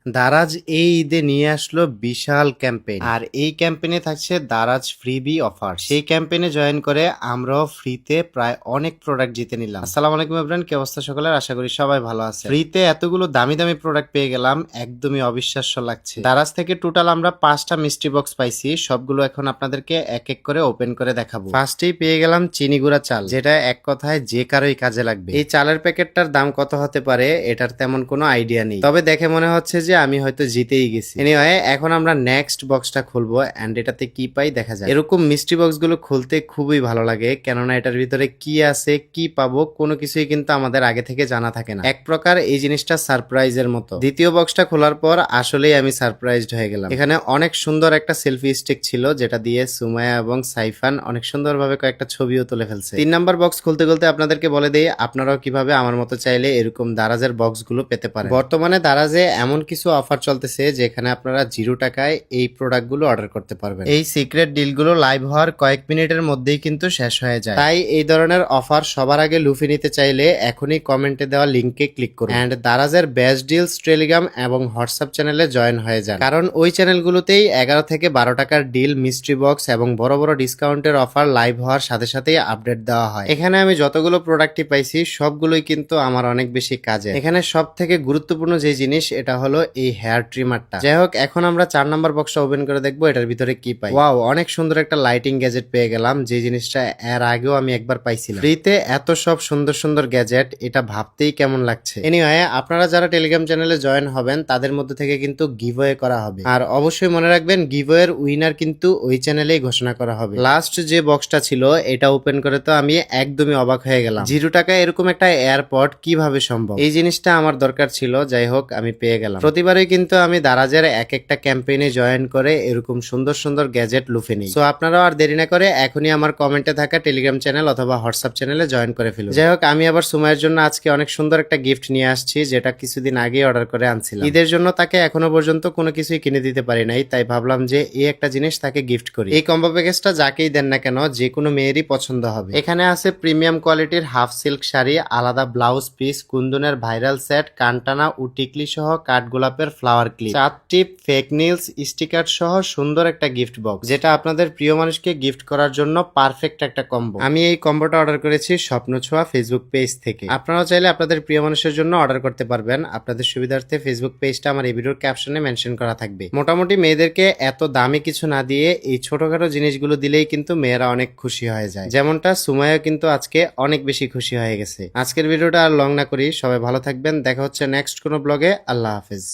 দারাজ এই ঈদে নিয়ে আসলো বিশাল ক্যাম্পেইন, আর এই ক্যাম্পেইনে থাকছে দারাজ ফ্রিবি অফার। সেই ক্যাম্পেইনে জয়েন করে আমরাও ফ্রিতে প্রায় অনেক প্রোডাক্ট জিতে নিলাম। আসসালামু আলাইকুম এভরিওয়ান, কি অবস্থা সকলের? আশা করি সবাই ভালো আছে। ফ্রিতে এতগুলো দামি দামি প্রোডাক্ট পেয়ে গেলাম, একদমই অবিশ্বাস্য লাগছে। দারাজ থেকে টোটাল আমরা 5টা মিস্ট্রি বক্স পাইছি, সবগুলো এখন আপনাদেরকে এক এক করে ওপেন করে দেখাবো। ফার্স্টেই পেয়ে গেলাম চিনি গুঁড়া চাল, যেটা এক কথায় যে কারোই কাজে লাগবে। এই চালের প্যাকেটটার দাম কত হতে পারে এটার তেমন কোনো আইডিয়া নেই, তবে দেখে মনে হচ্ছে যে আমি হয়তো জিতেই গেছি। এনিওয়ে, এখন আমরা নেক্সট বক্সটা খুলবো এন্ড এটাতে কি পাই দেখা যায়। এরকম মিষ্টি বক্স গুলো খুলতে খুবই ভালো লাগে, কেননা এটার ভিতরে কি আছে কি পাবো কোনো কিছুই কিন্তু আমাদের আগে থেকে জানা থাকে না। এক প্রকার এই জিনিসটা সারপ্রাইজের মতো। দ্বিতীয় বক্সটা খোলার পর আসলেই আমি সারপ্রাইজড হয়ে গেলাম। এখানে অনেক সুন্দর একটা সেলফি স্টিক ছিল, যেটা দিয়ে সুমাইয়া এবং সাইফান অনেক সুন্দরভাবে কয়েকটা ছবিও তুলে ফেলছে। 3 নাম্বার বক্স খুলতে খুলতে আপনাদেরকে বলে দেই, আপনারাও কিভাবে আমার মতো চাইলে এরকম দারাজের বক্স গুলো পেতে পারেন। বর্তমানে দারাজে এমন কিছু অফার চলতেছে যেখানে আপনারা 0 টাকায় এই প্রোডাক্ট গুলো অর্ডার করতে পারবেন। এই সিক্রেট ডিল গুলো লাইভ হওয়ার কয়েক মিনিটের মধ্যেই কিন্তু শেষ হয়ে যায়। তাই এই ধরনের অফার সবার আগে লুফে নিতে চাইলে এখনই কমেন্টে দেওয়া লিঙ্কে ক্লিক করুন এন্ড দারাজের বেস্ট ডিলস টেলিগ্রাম এবং হোয়াটসঅ্যাপ চ্যানেলে জয়েন হয়ে যান, কারণ ওই চ্যানেলগুলোতেই 11 থেকে 12 টাকার ডিল, মিস্ট্রি বক্স এবং বড় বড় ডিসকাউন্টের অফার লাইভ হওয়ার সাথে সাথেই আপডেট দেওয়া হয়। এখানে আমি যতগুলো প্রোডাক্টই পাইছি সবগুলোই কিন্তু আমার অনেক বেশি কাজে। এখানে সব থেকে গুরুত্বপূর্ণ যে জিনিস এটা হলো এই হেয়ার ট্রিমারটা। যাই হোক, এখন আমরা 4 নাম্বার বক্সটা ওপেন করে দেখবো এটার ভিতরে কি পাই। ওয়াও, অনেক সুন্দর একটা লাইটিং গ্যাজেট পেয়ে গেলাম, যে জিনিসটা এর আগেও আমি একবার পাইছিলাম। ফ্রিতে এত সব সুন্দর সুন্দর গ্যাজেট, এটা ভাবতেই কেমন লাগছে। এনিওয়ে, আপনারা যারা টেলিগ্রাম চ্যানেলে জয়েন হবেন তাদের মধ্যে থেকে কিন্তু গিভওয়ে করা হবে, আর অবশ্যই মনে রাখবেন গিভওয়ের উইনার কিন্তু ওই চ্যানেলেই ঘোষণা করা হবে। লাস্ট যে বক্সটা ছিল এটা ওপেন করে তো আমি একদমই অবাক হয়ে গেলাম। 0 টাকায় এরকম একটা এয়ারপড কিভাবে সম্ভব? এই জিনিসটা আমার দরকার ছিল। যাই হোক, আমি পেয়ে গেলাম। প্রতিবারই কিন্তু আমি দারাজের এক একটা ক্যাম্পেইনে জয়েন করে এরকম সুন্দর সুন্দর গ্যাজেট লুফে নিই। সো আপনারাও আর দেরি না করে এখনই আমার কমেন্টে থাকা টেলিগ্রাম চ্যানেল অথবা হোয়াটসঅ্যাপ চ্যানেলে জয়েন করে ফেলুন। যাই হোক, আমি আবার সুমাইয়ের জন্য আজকে অনেক সুন্দর একটা গিফট নিয়ে আসছি, যেটা কিছুদিন আগে অর্ডার করে আনছিলাম। ঈদের জন্য তাকে এখনো পর্যন্ত কোনো কিছুই কিনে দিতে পারি নাই, তাই ভাবলাম যে এই একটা জিনিস তাকে গিফট করি। এই কম্বো প্যাকেজটা যাকেই দেন না কেন যে কোনো মেয়েরই পছন্দ হবে। এখানে আছে প্রিমিয়াম কোয়ালিটির হাফ সিল্ক শাড়ি, আলাদা ব্লাউজ পিস, কুন্দনের ভাইরাল সেট, কানটানা ও টিকলি সহ কাঠগোলাপের ফ্লাওয়ার ক্লিপ, চার টিপ, ফেক নিলস, স্টিকার সহ সুন্দর একটা গিফট বক্স, যেটা আপনাদের প্রিয় মানুষকে গিফট করার জন্য পারফেক্ট একটা কম্বো। আমি এই কম্বোটা অর্ডার করেছি স্বপ্ন ছোঁয়া ফেসবুক পেজ থেকে। আপনারাও চাইলে আপনাদের প্রিয় মানুষের জন্য অর্ডার করতে পারবেন। আপনাদের সুবিধার্থে ফেসবুক পেজটা আমার এই ভিডিওর ক্যাপশনে মেনশন করা থাকবে। মোটামুটি মেয়েদেরকে এত দামি কিছু না দিয়ে এই ছোটখাটো জিনিসগুলো দিলেই কিন্তু মেয়েরা অনেক খুশি হয়ে যায়, যেমনটা সুমাইয়া কিন্তু আজকে অনেক বেশি খুশি হয়ে গেছে। আজকের ভিডিওটা আর লং না করি, সবাই ভালো থাকবেন। দেখা হচ্ছে নেক্সট কোনো ব্লগে। আল্লাহ হাফেজ।